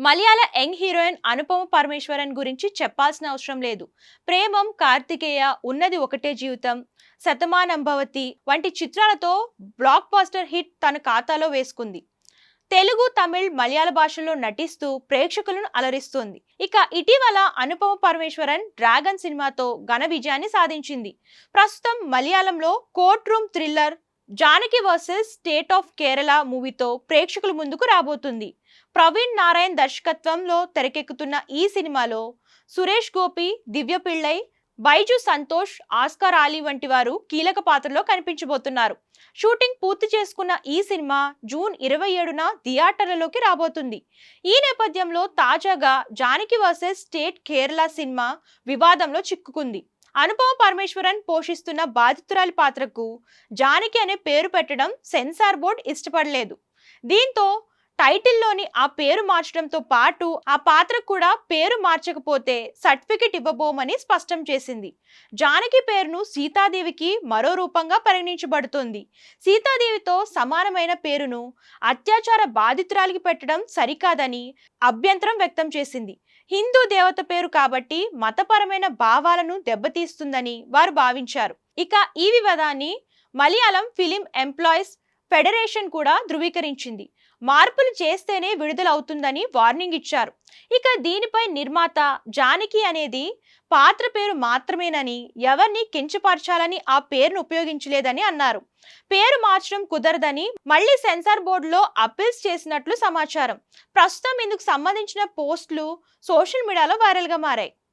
మలయాళ young heroine Anupama Parameswaran గురించి చెప్పాల్సిన అవసరం లేదు. ప్రేమం, కార్తికేయ, ఉన్నది ఒకటే జీవితం, శతమానం భవతి వంటి చిత్రాలతో బ్లాక్ బస్టర్ హిట్ తన ఖాతాలో వేసుకుంది. తెలుగు, తమిళ్, మలయాళ భాషల్లో నటిస్తూ ప్రేక్షకులను అలరిస్తోంది. ఇక ఇటీవల అనుపమ పరమేశ్వరన్ డ్రాగన్ సినిమాతో ఘన విజయాన్ని సాధించింది. ప్రస్తుతం మలయాళంలో court room thriller Janaki versus state of Kerala మూవీతో ప్రేక్షకుల ముందుకు రాబోతుంది. ప్రవీణ్ నారాయణ్ దర్శకత్వంలో తెరకెక్కుతున్న ఈ సినిమాలో సురేష్ గోపి, దివ్య పిళ్ళై, బైజు సంతోష్, ఆస్కార్ ఆలీ వంటి వారు కీలక పాత్రలో కనిపించబోతున్నారు. షూటింగ్ పూర్తి చేసుకున్న ఈ సినిమా జూన్ 27న థియేటర్లలోకి రాబోతుంది. ఈ నేపథ్యంలో తాజాగా Janaki versus state Kerala cinema వివాదంలో చిక్కుకుంది. అనుపమ పరమేశ్వరన్ పోషిస్తున్న బాధితురాలి పాత్రకు జానకి అనే పేరు పెట్టడం సెన్సార్ బోర్డు ఇష్టపడలేదు. దీంతో టైటిల్లోని ఆ పేరు మార్చడంతో పాటు ఆ పాత్రకు కూడా పేరు మార్చకపోతే సర్టిఫికెట్ ఇవ్వబోమని స్పష్టం చేసింది. జానకి పేరును సీతాదేవికి మరో రూపంగా పరిగణించబడుతోంది. సీతాదేవితో సమానమైన పేరును అత్యాచార బాధితురాలికి పెట్టడం సరికాదని అభ్యంతరం వ్యక్తం చేసింది. హిందూ దేవత పేరు కాబట్టి మతపరమైన భావాలను దెబ్బతీస్తుందని వారు భావించారు. ఇక ఈ వివాదాన్ని మలయాళం ఫిలిం ఎంప్లాయీస్ ఫెడరేషన్ కూడా ధృవీకరించింది. మార్పులు చేస్తేనే విడుదలవుతుందని వార్నింగ్ ఇచ్చారు. ఇక దీనిపై నిర్మాత జానకి అనేది పాత్ర పేరు మాత్రమేనని, ఎవరిని కించపరచాలని ఆ పేరును ఉపయోగించలేదని అన్నారు. పేరు మార్చడం కుదరదని మళ్లీ సెన్సార్ బోర్డులో అప్పీల్స్ చేసినట్లు సమాచారం. ప్రస్తుతం ఇందుకు సంబంధించిన పోస్టులు సోషల్ మీడియాలో వైరల్గా మారాయి.